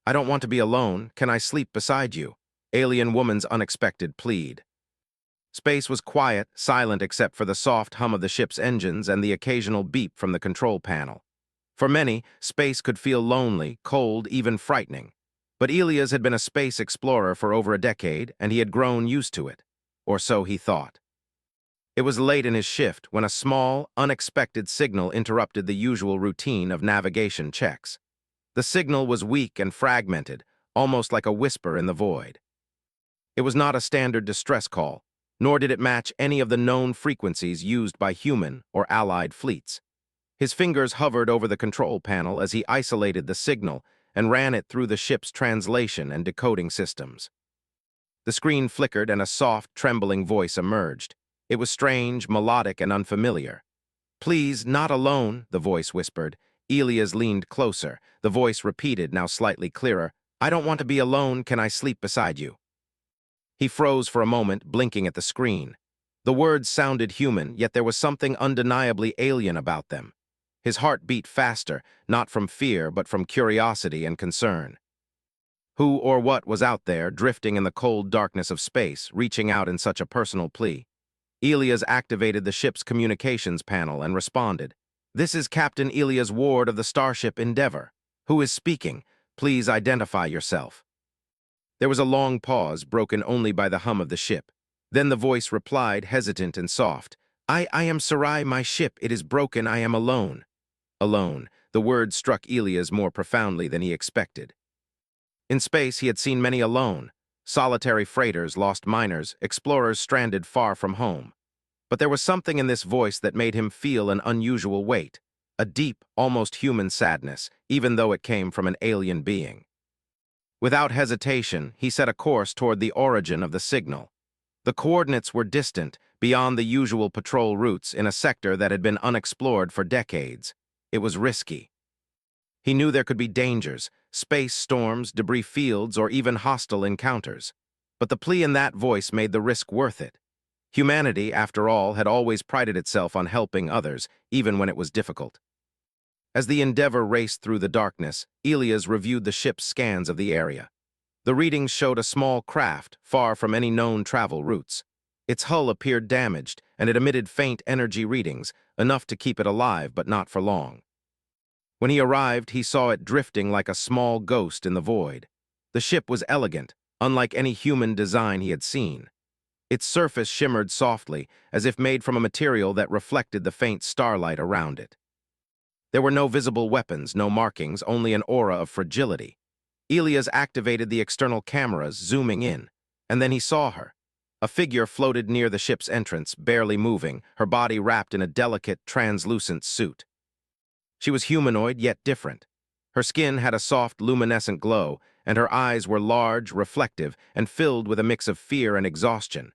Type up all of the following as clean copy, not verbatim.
I don't want to be alone. Can I sleep beside you? Alien woman's unexpected plead. Space was quiet, silent except for the soft hum of the ship's engines and the occasional beep from the control panel. For many, space could feel lonely, cold, even frightening. But Elias had been a space explorer for over a decade, and he had grown used to it. Or so he thought. It was late in his shift when a small, unexpected signal interrupted the usual routine of navigation checks. The signal was weak and fragmented, almost like a whisper in the void. It was not a standard distress call, nor did it match any of the known frequencies used by human or allied fleets. His fingers hovered over the control panel as he isolated the signal and ran it through the ship's translation and decoding systems. The screen flickered and a soft, trembling voice emerged. It was strange, melodic, and unfamiliar. "Please, not alone," the voice whispered. Elias leaned closer. The voice repeated, now slightly clearer, "I don't want to be alone. Can I sleep beside you?" He froze for a moment, blinking at the screen. The words sounded human, yet there was something undeniably alien about them. His heart beat faster, not from fear, but from curiosity and concern. Who or what was out there, drifting in the cold darkness of space, reaching out in such a personal plea? Elias activated the ship's communications panel and responded. "This is Captain Elias Ward of the starship Endeavor. Who is speaking? Please identify yourself." There was a long pause, broken only by the hum of the ship. Then the voice replied, hesitant and soft. I am Sarai, my ship. It is broken. I am alone." Alone. The word struck Elias more profoundly than he expected. In space, he had seen many alone. Solitary freighters, lost miners, explorers stranded far from home. But there was something in this voice that made him feel an unusual weight, a deep, almost human sadness, even though it came from an alien being. Without hesitation, he set a course toward the origin of the signal. The coordinates were distant, beyond the usual patrol routes, in a sector that had been unexplored for decades. It was risky. He knew there could be dangers, space storms, debris fields, or even hostile encounters. But the plea in that voice made the risk worth it. Humanity, after all, had always prided itself on helping others, even when it was difficult. As the Endeavor raced through the darkness, Elias reviewed the ship's scans of the area. The readings showed a small craft, far from any known travel routes. Its hull appeared damaged, and it emitted faint energy readings, enough to keep it alive but not for long. When he arrived, he saw it drifting like a small ghost in the void. The ship was elegant, unlike any human design he had seen. Its surface shimmered softly, as if made from a material that reflected the faint starlight around it. There were no visible weapons, no markings, only an aura of fragility. Elias activated the external cameras, zooming in, and then he saw her. A figure floated near the ship's entrance, barely moving, her body wrapped in a delicate, translucent suit. She was humanoid, yet different. Her skin had a soft, luminescent glow, and her eyes were large, reflective, and filled with a mix of fear and exhaustion.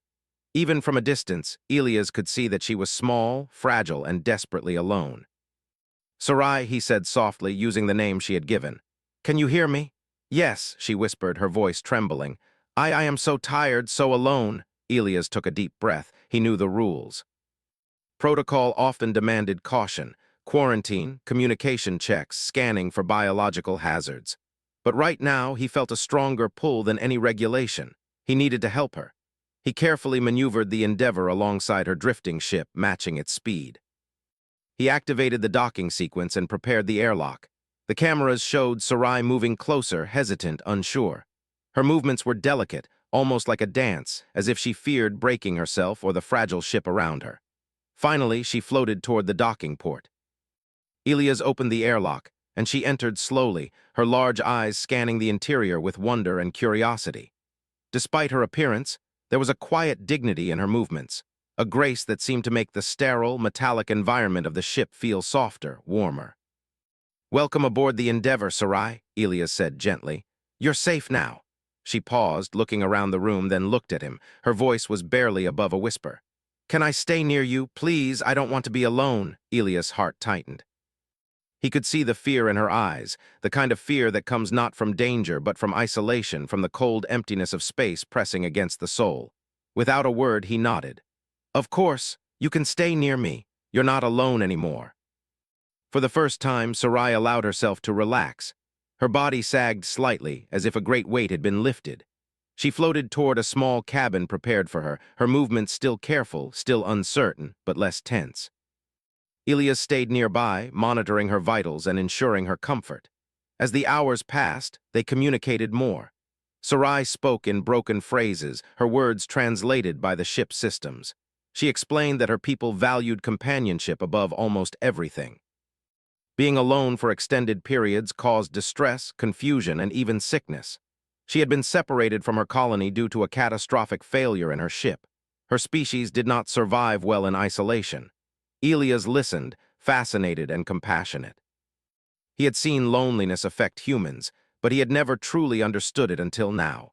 Even from a distance, Elias could see that she was small, fragile, and desperately alone. "Sarai," he said softly, using the name she had given. "Can you hear me?" "Yes," she whispered, her voice trembling. I am so tired, so alone." Elias took a deep breath. He knew the rules. Protocol often demanded caution: quarantine, communication checks, scanning for biological hazards. But right now, he felt a stronger pull than any regulation. He needed to help her. He carefully maneuvered the Endeavor alongside her drifting ship, matching its speed. He activated the docking sequence and prepared the airlock. The cameras showed Sarai moving closer, hesitant, unsure. Her movements were delicate, almost like a dance, as if she feared breaking herself or the fragile ship around her. Finally, she floated toward the docking port. Elias opened the airlock, and she entered slowly, her large eyes scanning the interior with wonder and curiosity. Despite her appearance, there was a quiet dignity in her movements, a grace that seemed to make the sterile, metallic environment of the ship feel softer, warmer. "Welcome aboard the Endeavor, Sarai," Elias said gently. "You're safe now." She paused, looking around the room, then looked at him. Her voice was barely above a whisper. "Can I stay near you? Please, I don't want to be alone." Elias' heart tightened. He could see the fear in her eyes, the kind of fear that comes not from danger but from isolation, from the cold emptiness of space pressing against the soul. Without a word, he nodded. "Of course, you can stay near me. You're not alone anymore." For the first time, Sarai allowed herself to relax. Her body sagged slightly, as if a great weight had been lifted. She floated toward a small cabin prepared for her, her movements still careful, still uncertain, but less tense. Elias stayed nearby, monitoring her vitals and ensuring her comfort. As the hours passed, they communicated more. Sarai spoke in broken phrases, her words translated by the ship's systems. She explained that her people valued companionship above almost everything. Being alone for extended periods caused distress, confusion, and even sickness. She had been separated from her colony due to a catastrophic failure in her ship. Her species did not survive well in isolation. Elias listened, fascinated and compassionate. He had seen loneliness affect humans, but he had never truly understood it until now.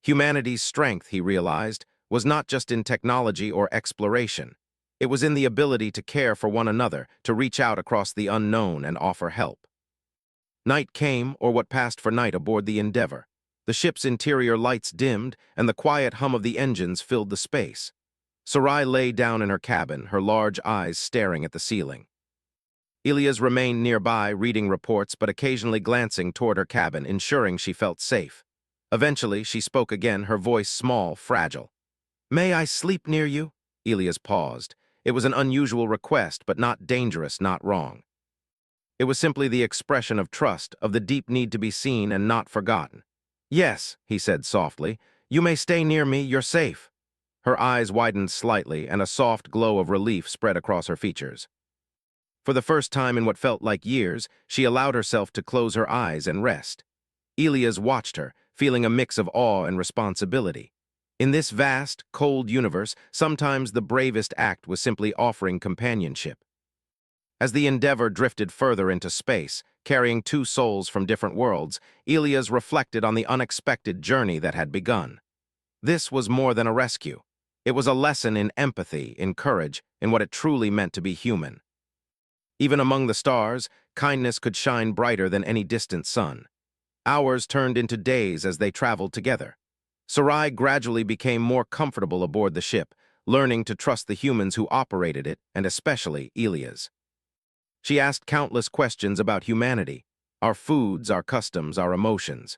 Humanity's strength, he realized, was not just in technology or exploration. It was in the ability to care for one another, to reach out across the unknown and offer help. Night came, or what passed for night aboard the Endeavor. The ship's interior lights dimmed, and the quiet hum of the engines filled the space. Sarai lay down in her cabin, her large eyes staring at the ceiling. Elias remained nearby, reading reports but occasionally glancing toward her cabin, ensuring she felt safe. Eventually, she spoke again, her voice small, fragile. "May I sleep near you?" Elias paused. It was an unusual request, but not dangerous, not wrong. It was simply the expression of trust, of the deep need to be seen and not forgotten. "Yes," he said softly, "you may stay near me, you're safe." Her eyes widened slightly, and a soft glow of relief spread across her features. For the first time in what felt like years, she allowed herself to close her eyes and rest. Elias watched her, feeling a mix of awe and responsibility. In this vast, cold universe, sometimes the bravest act was simply offering companionship. As the Endeavor drifted further into space, carrying two souls from different worlds, Elias reflected on the unexpected journey that had begun. This was more than a rescue. It was a lesson in empathy, in courage, in what it truly meant to be human. Even among the stars, kindness could shine brighter than any distant sun. Hours turned into days as they traveled together. Sarai gradually became more comfortable aboard the ship, learning to trust the humans who operated it, and especially Elias. She asked countless questions about humanity, our foods, our customs, our emotions.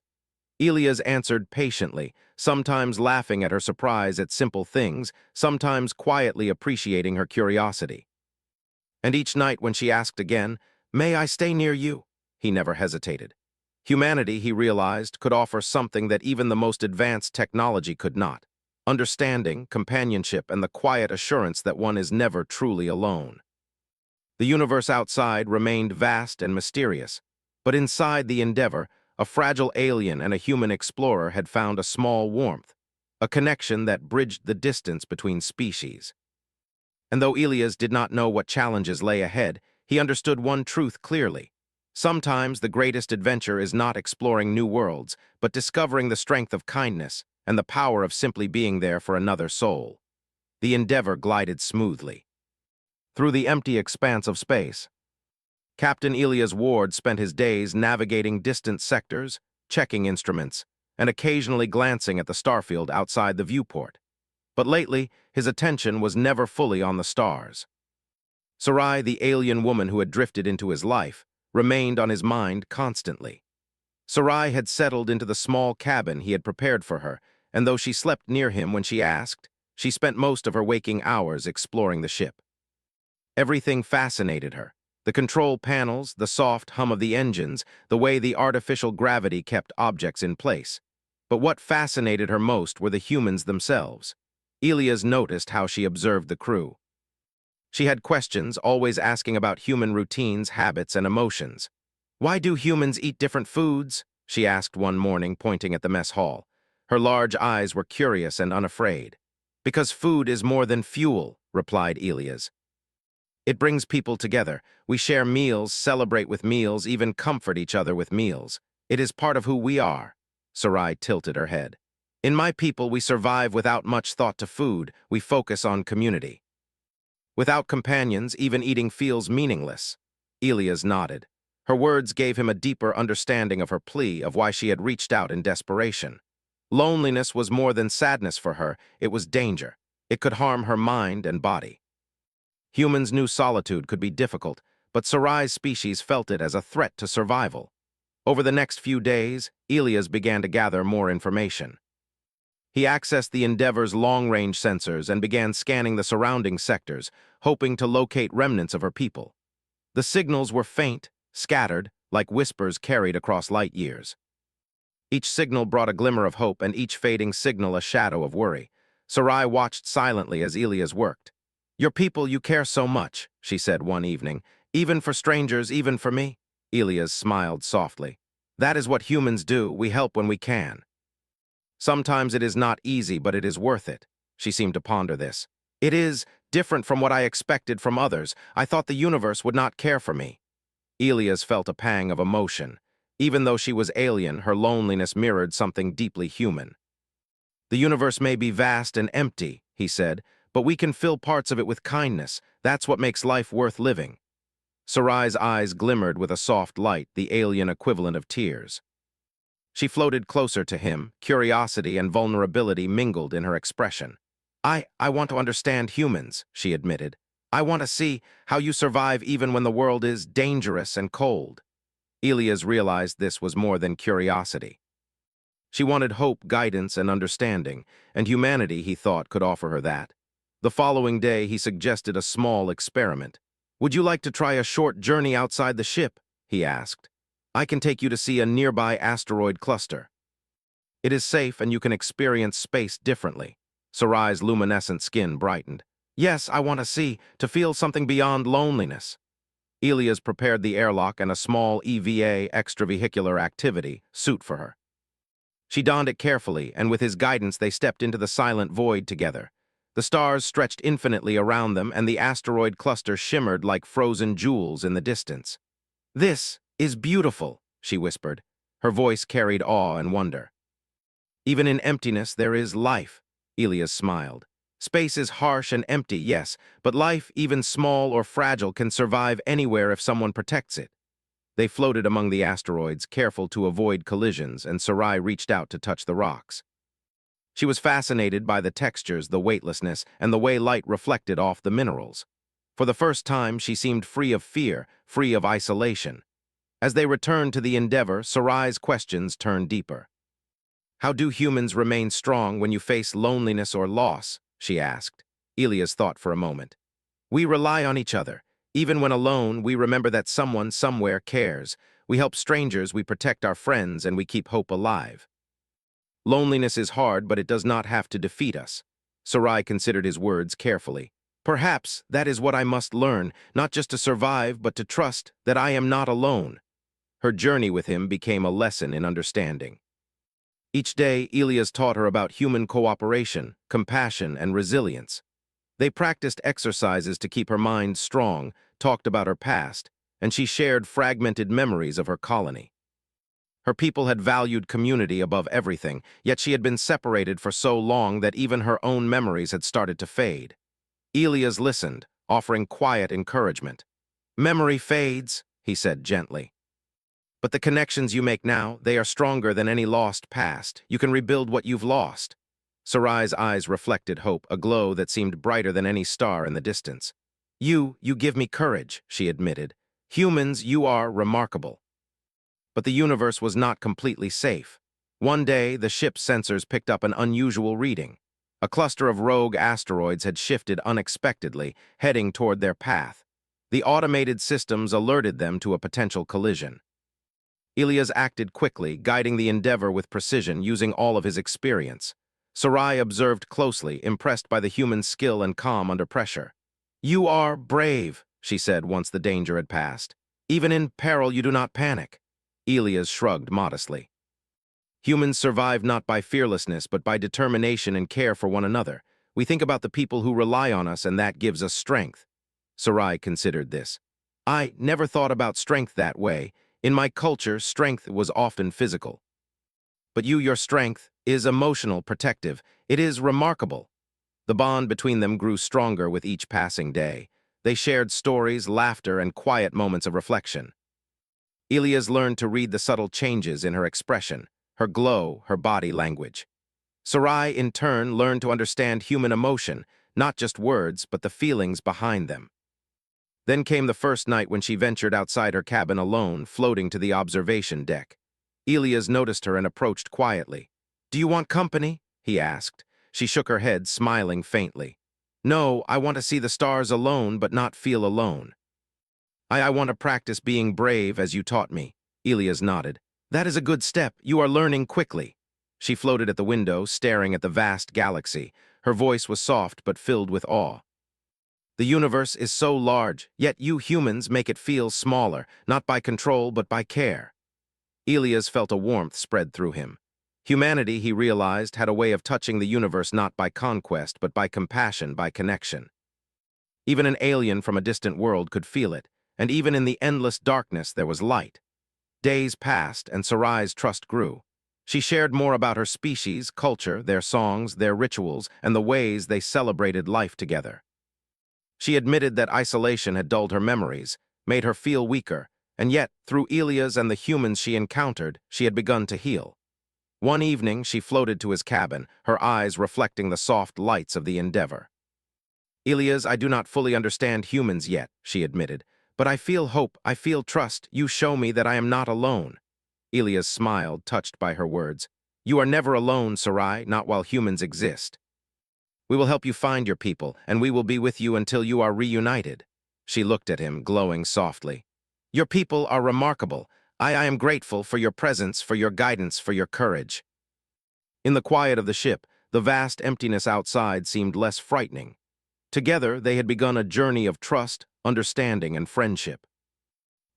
Elias answered patiently, sometimes laughing at her surprise at simple things, sometimes quietly appreciating her curiosity. And each night when she asked again, "May I stay near you?" he never hesitated. Humanity, he realized, could offer something that even the most advanced technology could not: understanding, companionship, and the quiet assurance that one is never truly alone. The universe outside remained vast and mysterious, but inside the Endeavor, a fragile alien and a human explorer had found a small warmth, a connection that bridged the distance between species. And though Elias did not know what challenges lay ahead, he understood one truth clearly. Sometimes the greatest adventure is not exploring new worlds, but discovering the strength of kindness and the power of simply being there for another soul. The Endeavor glided smoothly through the empty expanse of space. Captain Elias Ward spent his days navigating distant sectors, checking instruments, and occasionally glancing at the starfield outside the viewport. But lately, his attention was never fully on the stars. Sarai, the alien woman who had drifted into his life, remained on his mind constantly. Sarai had settled into the small cabin he had prepared for her, and though she slept near him when she asked, she spent most of her waking hours exploring the ship. Everything fascinated her: the control panels, the soft hum of the engines, the way the artificial gravity kept objects in place. But what fascinated her most were the humans themselves. Elias noticed how she observed the crew. She had questions, always asking about human routines, habits, and emotions. "Why do humans eat different foods?" she asked one morning, pointing at the mess hall. Her large eyes were curious and unafraid. "Because food is more than fuel," replied Elias. "It brings people together. We share meals, celebrate with meals, even comfort each other with meals. It is part of who we are." Sarai tilted her head. "In my people, we survive without much thought to food. We focus on community. Without companions, even eating feels meaningless." Elias nodded. Her words gave him a deeper understanding of her plea, of why she had reached out in desperation. Loneliness was more than sadness for her, it was danger. It could harm her mind and body. Humans knew solitude could be difficult, but Sarai's species felt it as a threat to survival. Over the next few days, Elias began to gather more information. He accessed the Endeavor's long-range sensors and began scanning the surrounding sectors, hoping to locate remnants of her people. The signals were faint, scattered, like whispers carried across light years. Each signal brought a glimmer of hope, and each fading signal a shadow of worry. Sarai watched silently as Elias worked. "Your people you care so much," she said one evening. "Even for strangers, even for me." Elias smiled softly. "That is what humans do. We help when we can." "Sometimes it is not easy, but it is worth it." She seemed to ponder this. "It is different from what I expected from others. I thought the universe would not care for me." Elias felt a pang of emotion. Even though she was alien, her loneliness mirrored something deeply human. "The universe may be vast and empty," he said, "but we can fill parts of it with kindness. That's what makes life worth living." Sarai's eyes glimmered with a soft light, the alien equivalent of tears. She floated closer to him, curiosity and vulnerability mingled in her expression. I want to understand humans," she admitted. "I want to see how you survive even when the world is dangerous and cold." Elias realized this was more than curiosity. She wanted hope, guidance, and understanding, and humanity, he thought, could offer her that. The following day, he suggested a small experiment. "Would you like to try a short journey outside the ship?" he asked. "I can take you to see a nearby asteroid cluster. It is safe and you can experience space differently." Sarai's luminescent skin brightened. "Yes, I want to feel something beyond loneliness." Elias prepared the airlock and a small EVA extravehicular activity suit for her. She donned it carefully, and with his guidance they stepped into the silent void together. The stars stretched infinitely around them, and the asteroid cluster shimmered like frozen jewels in the distance. "This is beautiful," she whispered. Her voice carried awe and wonder. "Even in emptiness there is life," Elias smiled. "Space is harsh and empty, yes, but life, even small or fragile, can survive anywhere if someone protects it." They floated among the asteroids, careful to avoid collisions, and Sarai reached out to touch the rocks. She was fascinated by the textures, the weightlessness, and the way light reflected off the minerals. For the first time, she seemed free of fear, free of isolation. As they returned to the Endeavor, Sarai's questions turned deeper. "How do humans remain strong when you face loneliness or loss?" she asked. Elias thought for a moment. "We rely on each other. Even when alone, we remember that someone somewhere cares. We help strangers, we protect our friends, and we keep hope alive. Loneliness is hard, but it does not have to defeat us." Sarai considered his words carefully. "Perhaps that is what I must learn, not just to survive, but to trust that I am not alone." Her journey with him became a lesson in understanding. Each day, Elias taught her about human cooperation, compassion, and resilience. They practiced exercises to keep her mind strong, talked about her past, and she shared fragmented memories of her colony. Her people had valued community above everything, yet she had been separated for so long that even her own memories had started to fade. Elias listened, offering quiet encouragement. "Memory fades," he said gently. "But the connections you make now, they are stronger than any lost past. You can rebuild what you've lost." Sarai's eyes reflected hope, a glow that seemed brighter than any star in the distance. You give me courage," she admitted. "Humans, you are remarkable." But the universe was not completely safe. One day, the ship's sensors picked up an unusual reading. A cluster of rogue asteroids had shifted unexpectedly, heading toward their path. The automated systems alerted them to a potential collision. Elias acted quickly, guiding the Endeavor with precision, using all of his experience. Sarai observed closely, impressed by the human's skill and calm under pressure. "You are brave," she said once the danger had passed. "Even in peril, you do not panic." Elias shrugged modestly. "Humans survive not by fearlessness, but by determination and care for one another. We think about the people who rely on us, and that gives us strength." Sarai considered this. "I never thought about strength that way. In my culture, strength was often physical. But your strength is emotional, protective. It is remarkable." The bond between them grew stronger with each passing day. They shared stories, laughter, and quiet moments of reflection. Elias learned to read the subtle changes in her expression, her glow, her body language. Sarai, in turn, learned to understand human emotion, not just words, but the feelings behind them. Then came the first night when she ventured outside her cabin alone, floating to the observation deck. Elias noticed her and approached quietly. "Do you want company?" he asked. She shook her head, smiling faintly. "No, I want to see the stars alone, but not feel alone." I want to practice being brave as you taught me." Elias nodded. "That is a good step. You are learning quickly." She floated at the window, staring at the vast galaxy. Her voice was soft but filled with awe. "The universe is so large, yet you humans make it feel smaller, not by control but by care." Elias felt a warmth spread through him. Humanity, he realized, had a way of touching the universe not by conquest but by compassion, by connection. Even an alien from a distant world could feel it, and even in the endless darkness there was light. Days passed, and Sarai's trust grew. She shared more about her species, culture, their songs, their rituals, and the ways they celebrated life together. She admitted that isolation had dulled her memories, made her feel weaker, and yet, through Elias and the humans she encountered, she had begun to heal. One evening, she floated to his cabin, her eyes reflecting the soft lights of the Endeavor. "Elias, I do not fully understand humans yet," she admitted, "but I feel hope, I feel trust. You show me that I am not alone." Elias smiled, touched by her words. "You are never alone, Sarai, not while humans exist. We will help you find your people, and we will be with you until you are reunited." She looked at him, glowing softly. "Your people are remarkable. I am grateful for your presence, for your guidance, for your courage." In the quiet of the ship, the vast emptiness outside seemed less frightening. Together, they had begun a journey of trust, understanding, and friendship.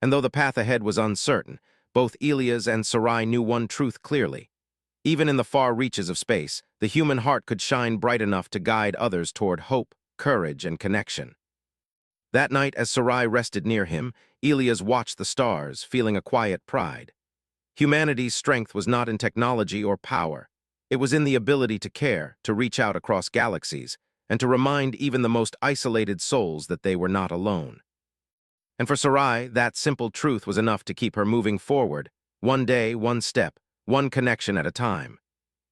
And though the path ahead was uncertain, both Elias and Sarai knew one truth clearly. Even in the far reaches of space, the human heart could shine bright enough to guide others toward hope, courage, and connection. That night, as Sarai rested near him, Elias watched the stars, feeling a quiet pride. Humanity's strength was not in technology or power. It was in the ability to care, to reach out across galaxies, and to remind even the most isolated souls that they were not alone. And for Sarai, that simple truth was enough to keep her moving forward, one day, one step, one connection at a time.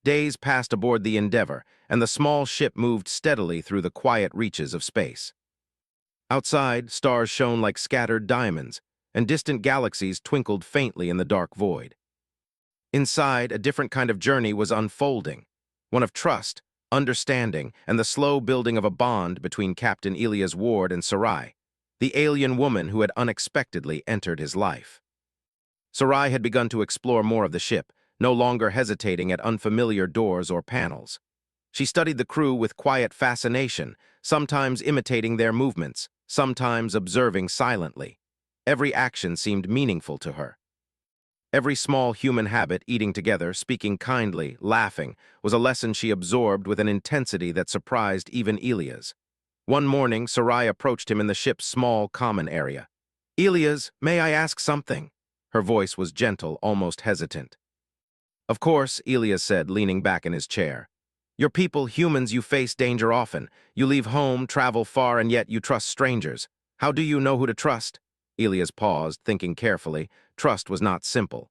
Days passed aboard the Endeavor, and the small ship moved steadily through the quiet reaches of space. Outside, stars shone like scattered diamonds, and distant galaxies twinkled faintly in the dark void. Inside, a different kind of journey was unfolding, one of trust, understanding, and the slow building of a bond between Captain Elias Ward and Sarai, the alien woman who had unexpectedly entered his life. Sarai had begun to explore more of the ship, no longer hesitating at unfamiliar doors or panels. She studied the crew with quiet fascination, sometimes imitating their movements, sometimes observing silently. Every action seemed meaningful to her. Every small human habit, eating together, speaking kindly, laughing, was a lesson she absorbed with an intensity that surprised even Elias. One morning, Sarai approached him in the ship's small common area. "Elias, may I ask something?" Her voice was gentle, almost hesitant. "Of course," Elias said, leaning back in his chair. "Your people, humans, you face danger often. You leave home, travel far, and yet you trust strangers. How do you know who to trust?" Elias paused, thinking carefully. Trust was not simple.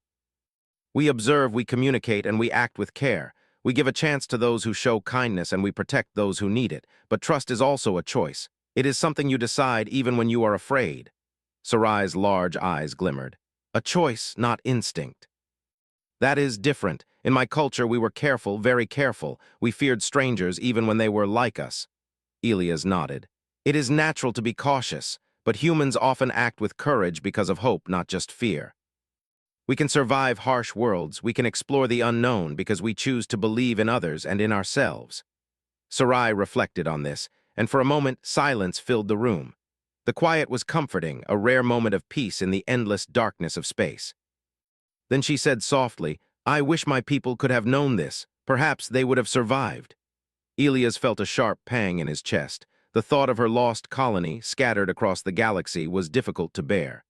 "We observe, we communicate, and we act with care. We give a chance to those who show kindness, and we protect those who need it. But trust is also a choice. It is something you decide even when you are afraid." Sarai's large eyes glimmered. "A choice, not instinct." "That is different. In my culture, we were careful, very careful. We feared strangers even when they were like us." Elias nodded. "It is natural to be cautious, but humans often act with courage because of hope, not just fear. We can survive harsh worlds, we can explore the unknown because we choose to believe in others and in ourselves." Sarai reflected on this, and for a moment silence filled the room. The quiet was comforting, a rare moment of peace in the endless darkness of space. Then she said softly, "I wish my people could have known this. Perhaps they would have survived." Elias felt a sharp pang in his chest. The thought of her lost colony, scattered across the galaxy, was difficult to bear.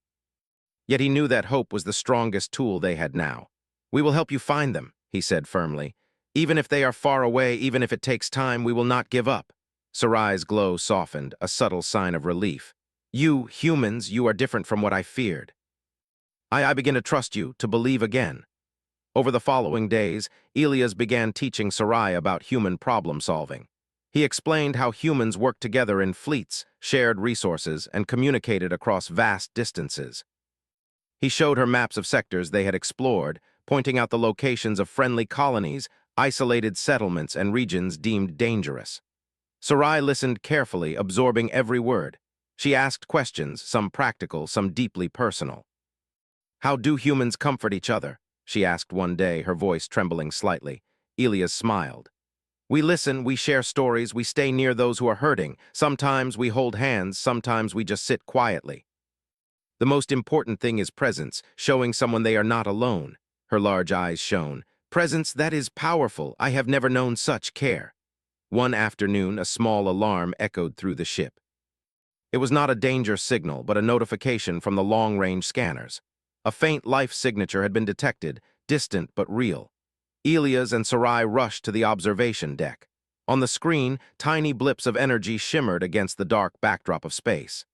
Yet he knew that hope was the strongest tool they had now. "We will help you find them," he said firmly. "Even if they are far away, even if it takes time, we will not give up." Sarai's glow softened, a subtle sign of relief. "You, humans, you are different from what I feared. I begin to trust you, to believe again." Over the following days, Elias began teaching Sarai about human problem-solving. He explained how humans worked together in fleets, shared resources, and communicated across vast distances. He showed her maps of sectors they had explored, pointing out the locations of friendly colonies, isolated settlements, and regions deemed dangerous. Sarai listened carefully, absorbing every word. She asked questions, some practical, some deeply personal. "How do humans comfort each other?" she asked one day, her voice trembling slightly. Elias smiled. "We listen, we share stories, we stay near those who are hurting. Sometimes we hold hands, sometimes we just sit quietly. The most important thing is presence, showing someone they are not alone." Her large eyes shone. "Presence that is powerful. I have never known such care." One afternoon, a small alarm echoed through the ship. It was not a danger signal, but a notification from the long-range scanners. A faint life signature had been detected, distant but real. Elias and Sarai rushed to the observation deck. On the screen, tiny blips of energy shimmered against the dark backdrop of space.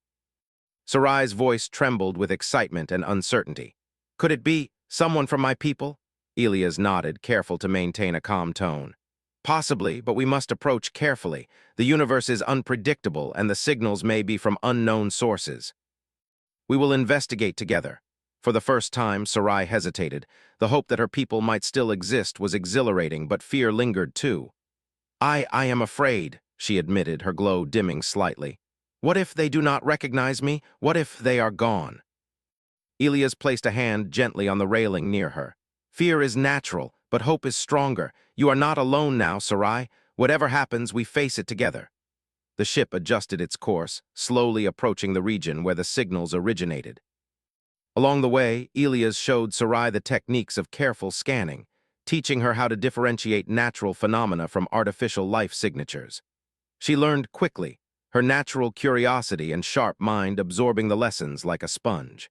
Sarai's voice trembled with excitement and uncertainty. "Could it be someone from my people?" Elias nodded, careful to maintain a calm tone. "Possibly, but we must approach carefully. The universe is unpredictable, and the signals may be from unknown sources. We will investigate together." For the first time, Sarai hesitated. The hope that her people might still exist was exhilarating, but fear lingered too. I am afraid," she admitted, her glow dimming slightly. "What if they do not recognize me? What if they are gone?" Elias placed a hand gently on the railing near her. "Fear is natural, but hope is stronger. You are not alone now, Sarai. Whatever happens, we face it together." The ship adjusted its course, slowly approaching the region where the signals originated. Along the way, Elias showed Sarai the techniques of careful scanning, teaching her how to differentiate natural phenomena from artificial life signatures. She learned quickly, her natural curiosity and sharp mind absorbing the lessons like a sponge.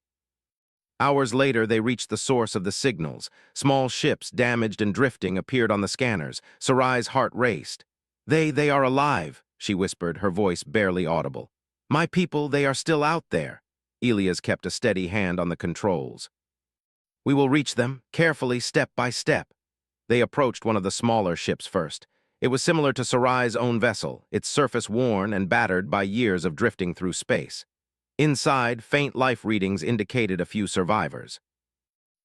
Hours later, they reached the source of the signals. Small ships, damaged and drifting, appeared on the scanners. Sarai's heart raced. They are alive," she whispered, her voice barely audible. "My people, they are still out there." Elias kept a steady hand on the controls. "We will reach them, carefully, step by step." They approached one of the smaller ships first. It was similar to Sarai's own vessel, its surface worn and battered by years of drifting through space. Inside, faint life readings indicated a few survivors.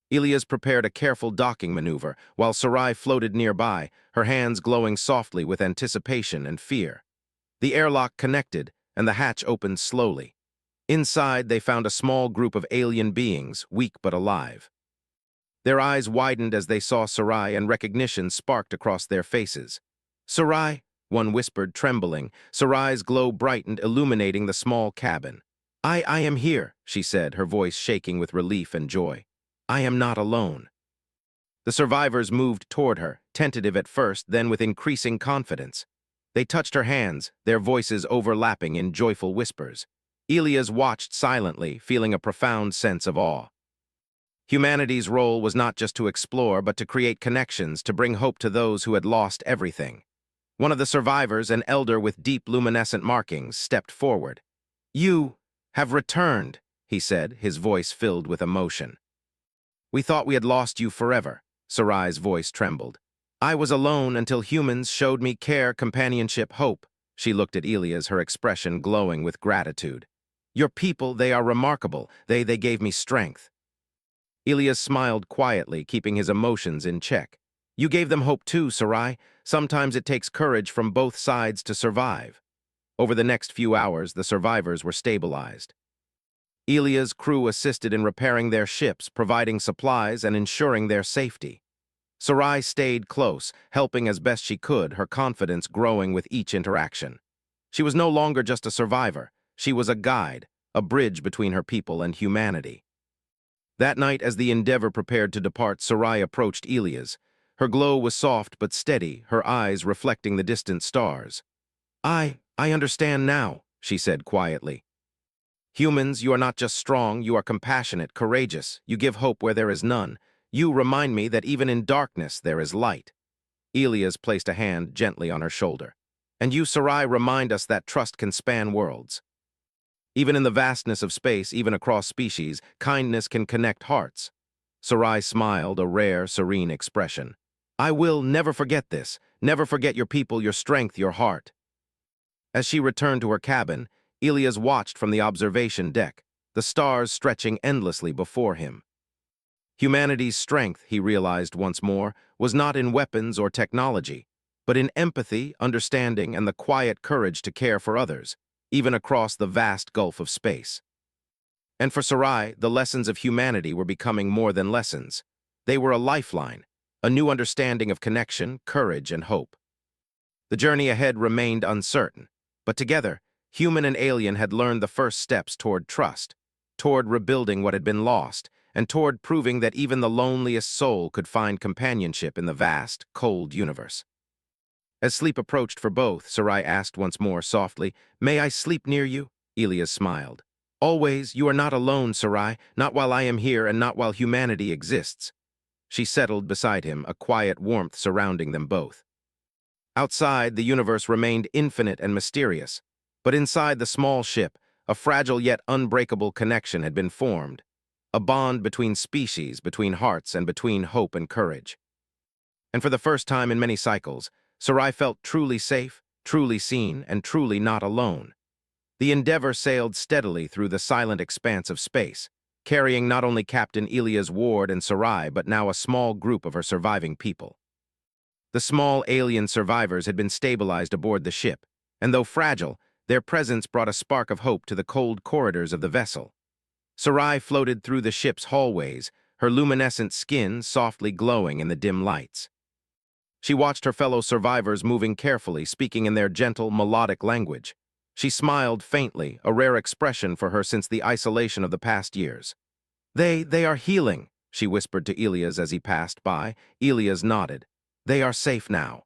Elias prepared a careful docking maneuver, while Sarai floated nearby, her hands glowing softly with anticipation and fear. The airlock connected, and the hatch opened slowly. Inside, they found a small group of alien beings, weak but alive. Their eyes widened as they saw Sarai, and recognition sparked across their faces. "Sarai," one whispered, trembling. Sarai's glow brightened, illuminating the small cabin. I am here," she said, her voice shaking with relief and joy. "I am not alone." The survivors moved toward her, tentative at first, then with increasing confidence. They touched her hands, their voices overlapping in joyful whispers. Elias watched silently, feeling a profound sense of awe. Humanity's role was not just to explore, but to create connections, to bring hope to those who had lost everything. One of the survivors, an elder with deep luminescent markings, stepped forward. "You have returned," he said, his voice filled with emotion. "We thought we had lost you forever." Sarai's voice trembled. "I was alone until humans showed me care, companionship, hope." She looked at Elias, her expression glowing with gratitude. "Your people, they are remarkable. They gave me strength." Elias smiled quietly, keeping his emotions in check. "You gave them hope too, Sarai. Sometimes it takes courage from both sides to survive." Over the next few hours, the survivors were stabilized. Elia's crew assisted in repairing their ships, providing supplies, and ensuring their safety. Sarai stayed close, helping as best she could, her confidence growing with each interaction. She was no longer just a survivor. She was a guide, a bridge between her people and humanity. That night, as the Endeavor prepared to depart, Sarai approached Elias. Her glow was soft but steady, her eyes reflecting the distant stars. I understand now," she said quietly. "Humans, you are not just strong, you are compassionate, courageous. You give hope where there is none. You remind me that even in darkness there is light." Elias placed a hand gently on her shoulder. "And you, Sarai, remind us that trust can span worlds. Even in the vastness of space, even across species, kindness can connect hearts." Sarai smiled, a rare, serene expression. "I will never forget this. Never forget your people, your strength, your heart." As she returned to her cabin, Elias watched from the observation deck, the stars stretching endlessly before him. Humanity's strength, he realized once more, was not in weapons or technology, but in empathy, understanding, and the quiet courage to care for others, even across the vast gulf of space. And for Sarai, the lessons of humanity were becoming more than lessons. They were a lifeline, a new understanding of connection, courage, and hope. The journey ahead remained uncertain, but together, human and alien had learned the first steps toward trust, toward rebuilding what had been lost, and toward proving that even the loneliest soul could find companionship in the vast, cold universe. As sleep approached for both, Sarai asked once more softly, "May I sleep near you?" Elias smiled. "Always, you are not alone, Sarai, not while I am here and not while humanity exists." She settled beside him, a quiet warmth surrounding them both. Outside, the universe remained infinite and mysterious, but inside the small ship, a fragile yet unbreakable connection had been formed, a bond between species, between hearts, and between hope and courage. And for the first time in many cycles, Sarai felt truly safe, truly seen, and truly not alone. The Endeavor sailed steadily through the silent expanse of space, carrying not only Captain Elias Ward and Sarai, but now a small group of her surviving people. The small alien survivors had been stabilized aboard the ship, and though fragile, their presence brought a spark of hope to the cold corridors of the vessel. Sarai floated through the ship's hallways, her luminescent skin softly glowing in the dim lights. She watched her fellow survivors moving carefully, speaking in their gentle, melodic language. She smiled faintly, a rare expression for her since the isolation of the past years. They are healing," she whispered to Elias as he passed by. Elias nodded. "They are safe now.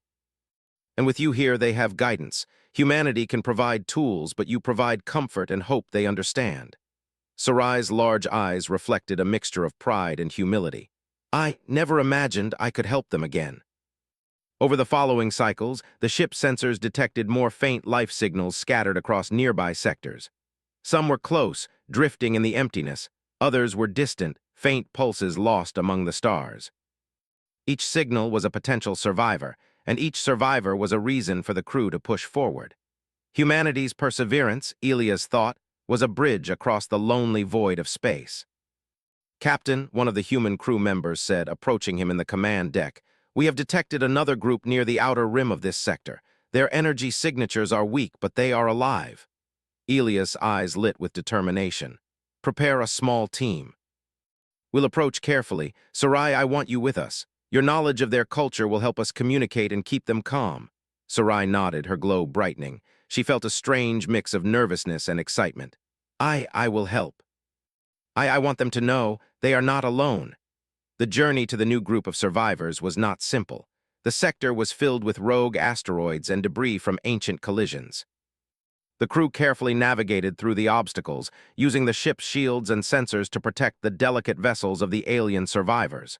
And with you here, they have guidance. Humanity can provide tools, but you provide comfort and hope they understand." Sarai's large eyes reflected a mixture of pride and humility. "I never imagined I could help them again." Over the following cycles, the ship sensors detected more faint life signals scattered across nearby sectors. Some were close, drifting in the emptiness. Others were distant, faint pulses lost among the stars. Each signal was a potential survivor, and each survivor was a reason for the crew to push forward. Humanity's perseverance, Elias thought, was a bridge across the lonely void of space. "Captain," one of the human crew members said, approaching him in the command deck, "we have detected another group near the outer rim of this sector. Their energy signatures are weak, but they are alive." Elias' eyes lit with determination. "Prepare a small team. We'll approach carefully. Sarai, I want you with us. Your knowledge of their culture will help us communicate and keep them calm." Sarai nodded, her glow brightening. She felt a strange mix of nervousness and excitement. I will help. I want them to know they are not alone." The journey to the new group of survivors was not simple. The sector was filled with rogue asteroids and debris from ancient collisions. The crew carefully navigated through the obstacles, using the ship's shields and sensors to protect the delicate vessels of the alien survivors.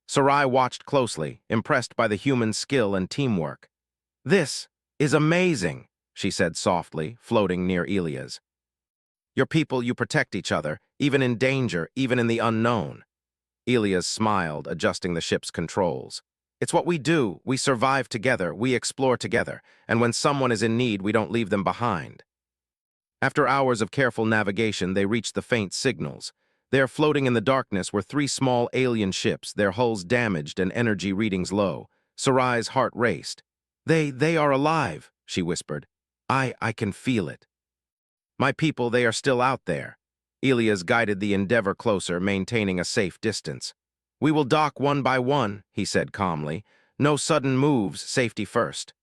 Sarai watched closely, impressed by the human skill and teamwork. "This is amazing," she said softly, floating near Elias. "Your people, you protect each other, even in danger, even in the unknown." Elias smiled, adjusting the ship's controls. "It's what we do. We survive together, we explore together, and when someone is in need, we don't leave them behind." After hours of careful navigation, they reached the faint signals. There, floating in the darkness, were three small alien ships, their hulls damaged and energy readings low. Sarai's heart raced. They are alive," she whispered. I can feel it. "My people, they are still out there." Elias guided the Endeavor closer, maintaining a safe distance. "We will dock one by one," he said calmly. "No sudden moves, safety first."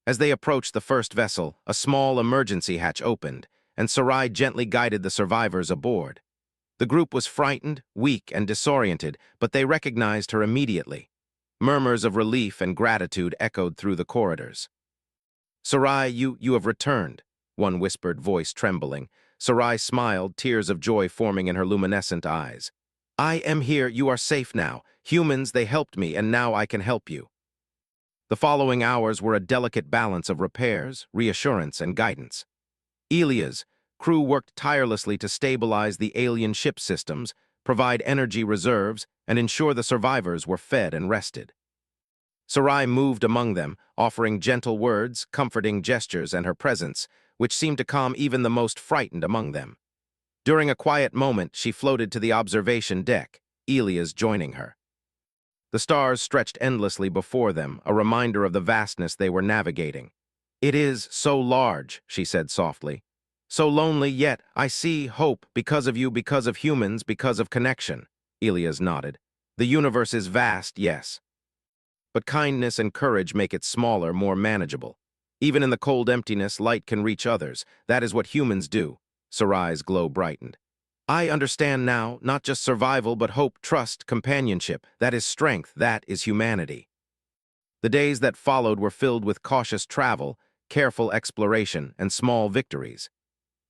As they approached the first vessel, a small emergency hatch opened, and Sarai gently guided the survivors aboard. The group was frightened, weak, and disoriented, but they recognized her immediately. Murmurs of relief and gratitude echoed through the corridors. "Sarai, you have returned," one whispered, voice trembling. Sarai smiled, tears of joy forming in her luminescent eyes. "I am here, you are safe now. Humans, they helped me, and now I can help you." The following hours were a delicate balance of repairs, reassurance, and guidance. Elias' crew worked tirelessly to stabilize the alien ship systems, provide energy reserves, and ensure the survivors were fed and rested. Sarai moved among them, offering gentle words, comforting gestures, and her presence, which seemed to calm even the most frightened among them. During a quiet moment, she floated to the observation deck, Elias joining her. The stars stretched endlessly before them, a reminder of the vastness they were navigating. "It is so large," she said softly. "So lonely, yet I see hope because of you, because of humans, because of connection." Elias nodded. "The universe is vast, yes. But kindness and courage make it smaller, more manageable. Even in the cold emptiness, light can reach others. That is what humans do." Sarai's glow brightened. "I understand now, not just survival, but hope, trust, companionship. That is strength, that is humanity." The days that followed were filled with cautious travel, careful exploration, and small victories.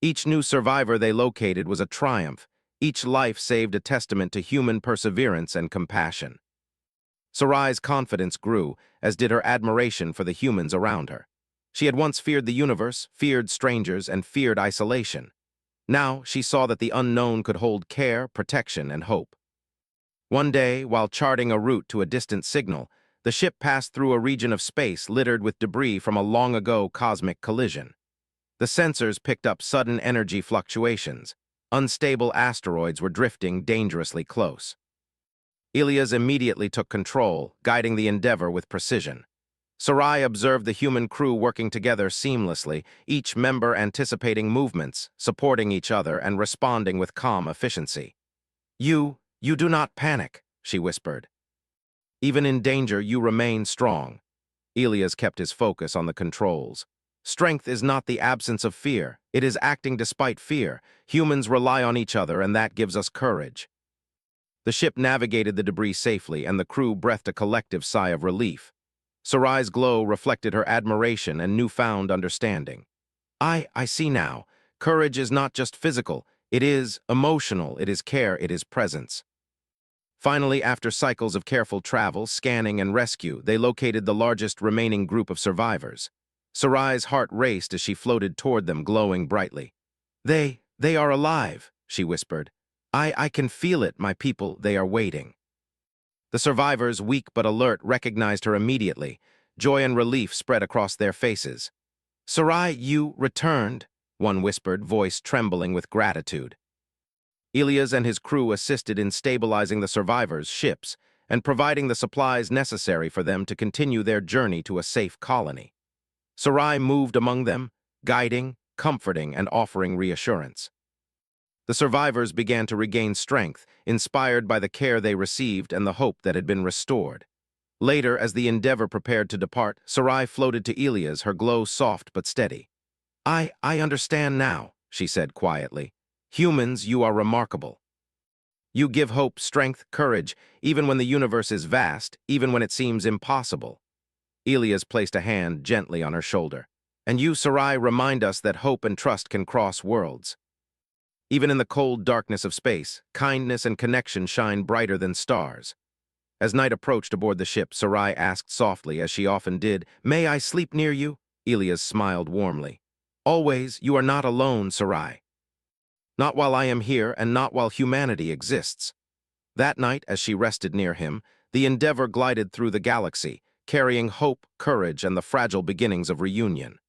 Each new survivor they located was a triumph. Each life saved a testament to human perseverance and compassion. Sarai's confidence grew, as did her admiration for the humans around her. She had once feared the universe, feared strangers, and feared isolation. Now she saw that the unknown could hold care, protection, and hope. One day, while charting a route to a distant signal, the ship passed through a region of space littered with debris from a long-ago cosmic collision. The sensors picked up sudden energy fluctuations. Unstable asteroids were drifting dangerously close. Elias immediately took control, guiding the Endeavor with precision. Sarai observed the human crew working together seamlessly, each member anticipating movements, supporting each other, and responding with calm efficiency. You do not panic," she whispered. "Even in danger, you remain strong." Elias kept his focus on the controls. "Strength is not the absence of fear. It is acting despite fear. Humans rely on each other, and that gives us courage." The ship navigated the debris safely, and the crew breathed a collective sigh of relief. Sarai's glow reflected her admiration and newfound understanding. I see now. Courage is not just physical. It is emotional, it is care, it is presence." Finally, after cycles of careful travel, scanning, and rescue, they located the largest remaining group of survivors. Sarai's heart raced as she floated toward them, glowing brightly. They are alive," she whispered. I can feel it, my people, they are waiting." The survivors, weak but alert, recognized her immediately. Joy and relief spread across their faces. "Sarai, you returned," one whispered, voice trembling with gratitude. Elias and his crew assisted in stabilizing the survivors' ships and providing the supplies necessary for them to continue their journey to a safe colony. Sarai moved among them, guiding, comforting, and offering reassurance. The survivors began to regain strength, inspired by the care they received and the hope that had been restored. Later, as the Endeavor prepared to depart, Sarai floated to Elias, her glow soft but steady. I understand now," she said quietly. "Humans, you are remarkable. You give hope, strength, courage, even when the universe is vast, even when it seems impossible." Elias placed a hand gently on her shoulder. "And you, Sarai, remind us that hope and trust can cross worlds. Even in the cold darkness of space, kindness and connection shine brighter than stars." As night approached aboard the ship, Sarai asked softly, as she often did, "May I sleep near you?" Elias smiled warmly. "Always, you are not alone, Sarai. Not while I am here, and not while humanity exists." That night, as she rested near him, the Endeavor glided through the galaxy, carrying hope, courage, and the fragile beginnings of reunion.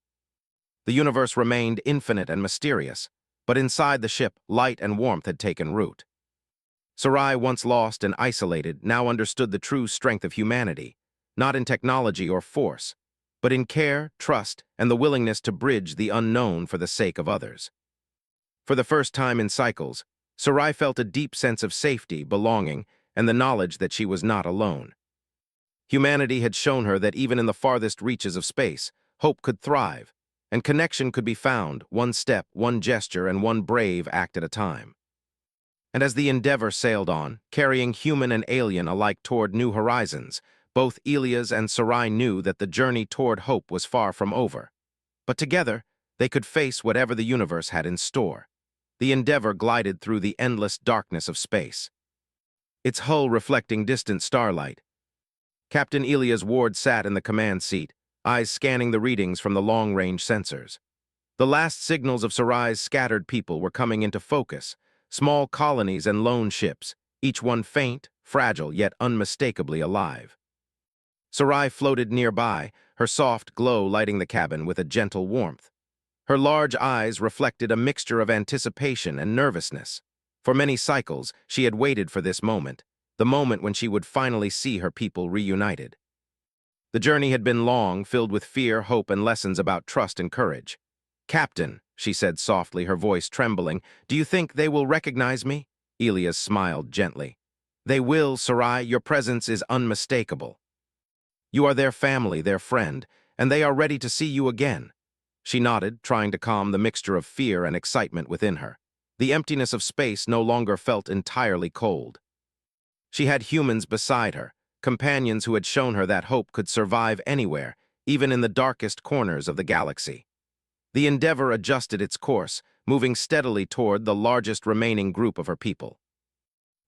The universe remained infinite and mysterious, but inside the ship, light and warmth had taken root. Sarai, once lost and isolated, now understood the true strength of humanity, not in technology or force, but in care, trust, and the willingness to bridge the unknown for the sake of others. For the first time in cycles, Sarai felt a deep sense of safety, belonging, and the knowledge that she was not alone. Humanity had shown her that even in the farthest reaches of space, hope could thrive, and connection could be found, one step, one gesture, and one brave act at a time. And as the Endeavor sailed on, carrying human and alien alike toward new horizons, both Elias and Sarai knew that the journey toward hope was far from over. But together, they could face whatever the universe had in store. The Endeavor glided through the endless darkness of space, its hull reflecting distant starlight. Captain Elias Ward sat in the command seat, eyes scanning the readings from the long-range sensors. The last signals of Sarai's scattered people were coming into focus, small colonies and lone ships, each one faint, fragile, yet unmistakably alive. Sarai floated nearby, her soft glow lighting the cabin with a gentle warmth. Her large eyes reflected a mixture of anticipation and nervousness. For many cycles, she had waited for this moment, the moment when she would finally see her people reunited. The journey had been long, filled with fear, hope, and lessons about trust and courage. "Captain," she said softly, her voice trembling, "do you think they will recognize me?" Elias smiled gently. "They will, Sarai. Your presence is unmistakable. You are their family, their friend, and they are ready to see you again." She nodded, trying to calm the mixture of fear and excitement within her. The emptiness of space no longer felt entirely cold. She had humans beside her, companions who had shown her that hope could survive anywhere, even in the darkest corners of the galaxy. The Endeavor adjusted its course, moving steadily toward the largest remaining group of her people.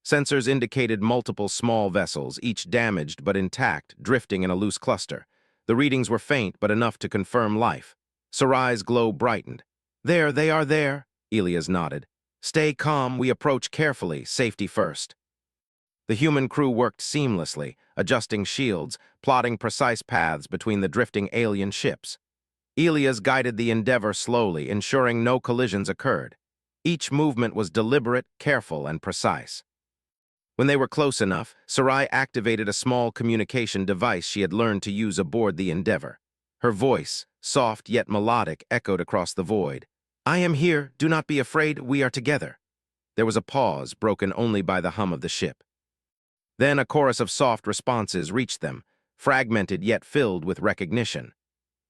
Sensors indicated multiple small vessels, each damaged but intact, drifting in a loose cluster. The readings were faint but enough to confirm life. Sarai's glow brightened. "There, they are there," Elias nodded. "Stay calm, we approach carefully, safety first." The human crew worked seamlessly, adjusting shields, plotting precise paths between the drifting alien ships. Elias guided the Endeavor slowly, ensuring no collisions occurred. Each movement was deliberate, careful, and precise. When they were close enough, Sarai activated a small communication device she had learned to use aboard the Endeavor. Her voice, soft yet melodic, echoed across the void. "I am here, do not be afraid, we are together." There was a pause, broken only by the hum of the ship. Then a chorus of soft responses reached them, fragmented yet filled with recognition.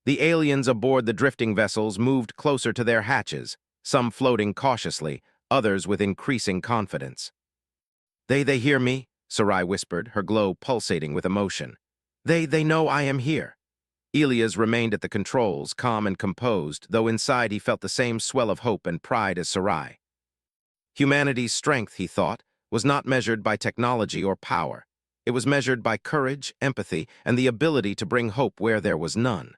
The aliens aboard the drifting vessels moved closer to their hatches, some floating cautiously, others with increasing confidence. They hear me," Sarai whispered, her glow pulsating with emotion. They know I am here." Elias remained at the controls, calm and composed, though inside he felt the same swell of hope and pride as Sarai. Humanity's strength, he thought, was not measured by technology or power. It was measured by courage, empathy, and the ability to bring hope where there was none.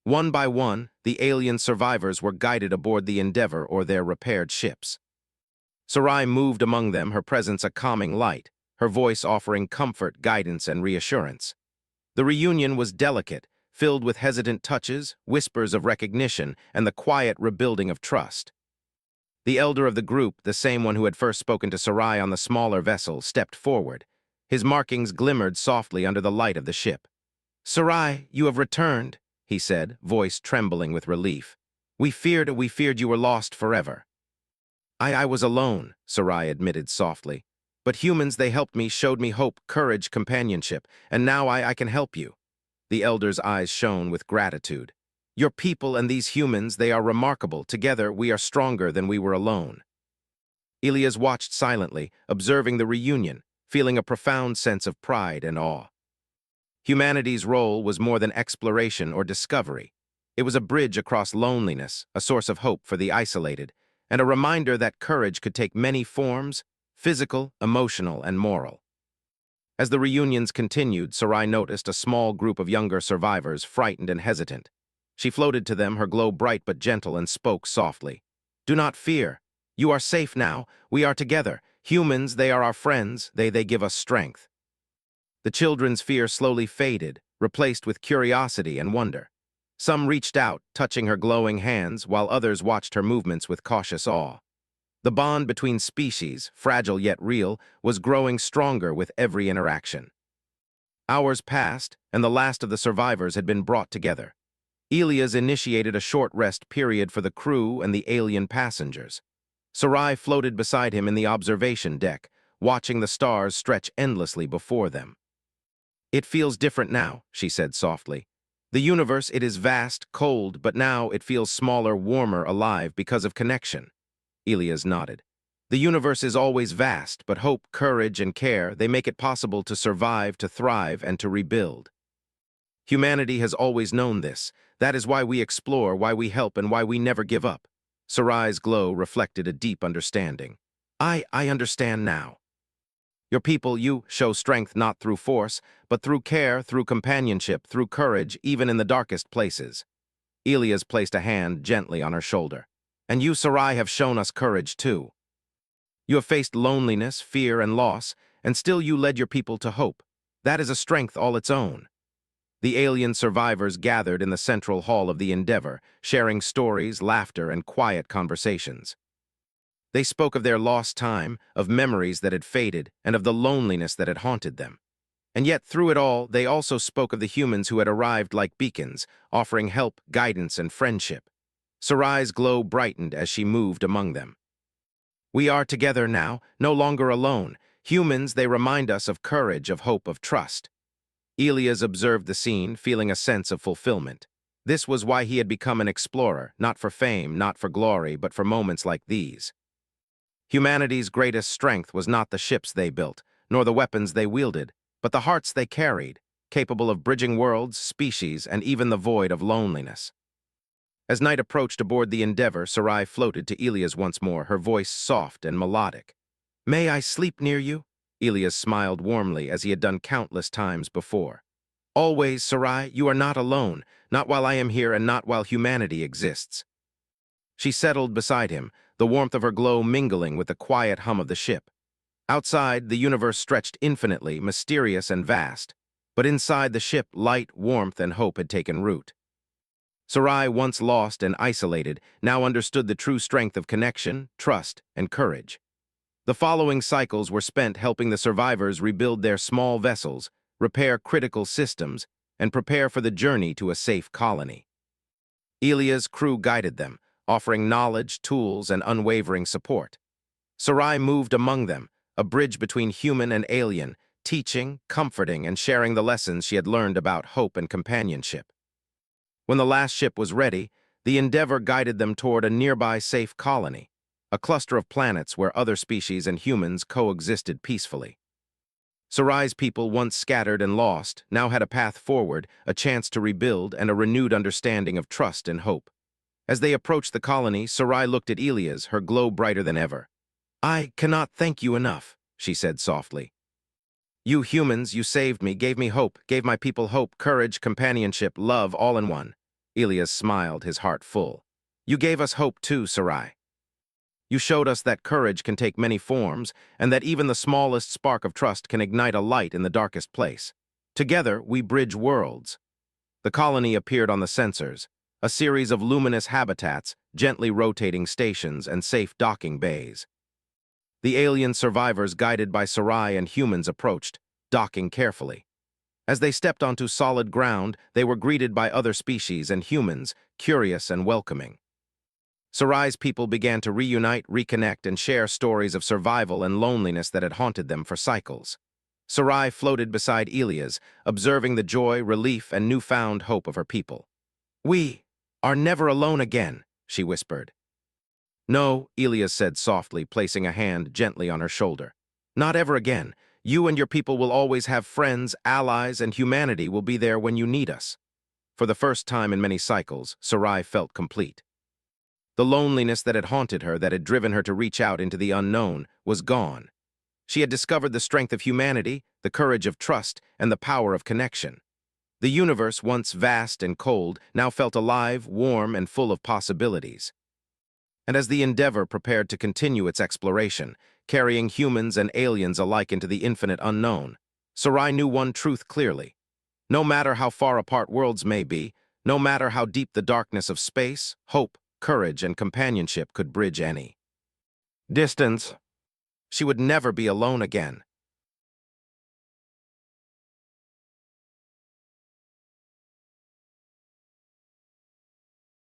One by one, the alien survivors were guided aboard the Endeavor or their repaired ships. Sarai moved among them, her presence a calming light, her voice offering comfort, guidance, and reassurance. The reunion was delicate, filled with hesitant touches, whispers of recognition, and the quiet rebuilding of trust. The elder of the group, the same one who had first spoken to Sarai on the smaller vessel, stepped forward. His markings glimmered softly under the light of the ship. "Sarai, you have returned," he said, voice trembling with relief. We feared you were lost forever." I was alone," Sarai admitted softly. "But humans, they helped me, showed me hope, courage, companionship, and now I can help you." The elder's eyes shone with gratitude. "Your people and these humans, they are remarkable. Together, we are stronger than we were alone." Elias watched silently, observing the reunion, feeling a profound sense of pride and awe. Humanity's role was more than exploration or discovery. It was a bridge across loneliness, a source of hope for the isolated, and a reminder that courage could take many forms: physical, emotional, and moral. As the reunions continued, Sarai noticed a small group of younger survivors, frightened and hesitant. She floated to them, her glow bright but gentle, and spoke softly. "Do not fear. You are safe now. We are together. Humans, they are our friends. They give us strength." The children's fear slowly faded, replaced with curiosity and wonder. Some reached out, touching her glowing hands, while others watched her movements with cautious awe. The bond between species, fragile yet real, was growing stronger with every interaction. Hours passed, and the last of the survivors had been brought together. Elias initiated a short rest period for the crew and the alien passengers. Sarai floated beside him in the observation deck, watching the stars stretch endlessly before them. "It feels different now," she said softly. "The universe, it is vast, cold, but now it feels smaller, warmer, alive because of connection." Elias nodded. "The universe is always vast, but hope, courage, and care, they make it possible to survive, to thrive, and to rebuild. Humanity has always known this. That is why we explore, why we help, and why we never give up." Sarai's glow reflected a deep understanding. I understand now. Your people, you show strength not through force, but through care, through companionship, through courage, even in the darkest places." Elias placed a hand gently on her shoulder. "And you, Sarai, have shown us courage too. You have faced loneliness, fear, and loss, and still you led your people to hope. That is a strength all its own." The alien survivors gathered in the central hall of the Endeavor, sharing stories, laughter, and quiet conversations. They spoke of their lost time, of memories that had faded, and of the loneliness that had haunted them. And yet, through it all, they also spoke of the humans who had arrived like beacons, offering help, guidance, and friendship. Sarai's glow brightened as she moved among them. We are together now, no longer alone. Humans, they remind us of courage, of hope, of trust. Elias observed the scene, feeling a sense of fulfillment. This was why he had become an explorer, not for fame, not for glory, but for moments like these. Humanity's greatest strength was not the ships they built, nor the weapons they wielded, but the hearts they carried, capable of bridging worlds, species, and even the void of loneliness. As night approached aboard the Endeavor, Sarai floated to Elias once more, her voice soft and melodic. "May I sleep near you?" Elias smiled warmly, as he had done countless times before. "Always, Sarai, you are not alone, not while I am here and not while humanity exists." She settled beside him, the warmth of her glow mingling with the quiet hum of the ship. Outside, the universe stretched infinitely, mysterious and vast. But inside the ship, light, warmth, and hope had taken root. Sarai, once lost and isolated, now understood the true strength of connection, trust, and courage. The following cycles were spent helping the survivors rebuild their small vessels, repair critical systems, and prepare for the journey to a safe colony. Elia's crew guided them, offering knowledge, tools, and unwavering support. Sarai moved among them, a bridge between human and alien, teaching, comforting, and sharing the lessons she had learned about hope and companionship. When the last ship was ready, the Endeavor guided them toward a nearby safe colony, a cluster of planets where other species and humans coexisted peacefully. Sarai's people, once scattered and lost, now had a path forward, a chance to rebuild, and a renewed understanding of trust and hope. As they approached the colony, Sarai looked at Elias, her glow brighter than ever. "I cannot thank you enough," she said softly. "You humans, you saved me, gave me hope, gave my people hope, courage, companionship, love, all in one." Elias smiled, his heart full. "You gave us hope too, Sarai. You showed us that courage can take many forms, and that even the smallest spark of trust can ignite a light in the darkest place. Together, we bridge worlds." The colony appeared on the sensors, a series of luminous habitats, gently rotating stations, and safe docking bays. The alien survivors, guided by Sarai and humans, approached, docking carefully. As they stepped onto solid ground, they were greeted by other species and humans, curious and welcoming. Sarai's people began to reunite, reconnect, and share stories of survival and loneliness that had haunted them for cycles. Sarai floated beside Elias, observing the joy, relief, and newfound hope of her people. "We are never alone again," she whispered. "No," Elias said softly, placing a hand gently on her shoulder. "Not ever again. You and your people will always have friends, allies, and humanity will be there when you need us." For the first time in many cycles, Sarai felt complete. The loneliness that had haunted her, that had driven her to reach out into the unknown, was gone. She had discovered the strength of humanity, the courage of trust, and the power of connection. The universe, once vast and cold, now felt alive, warm, and full of possibilities. And as the Endeavor prepared to continue its exploration, carrying humans and aliens alike into the infinite unknown, Sarai knew one truth clearly. No matter how far apart worlds may be, no matter how deep the darkness of space, hope, courage, and companionship could bridge any distance, she would never be alone again.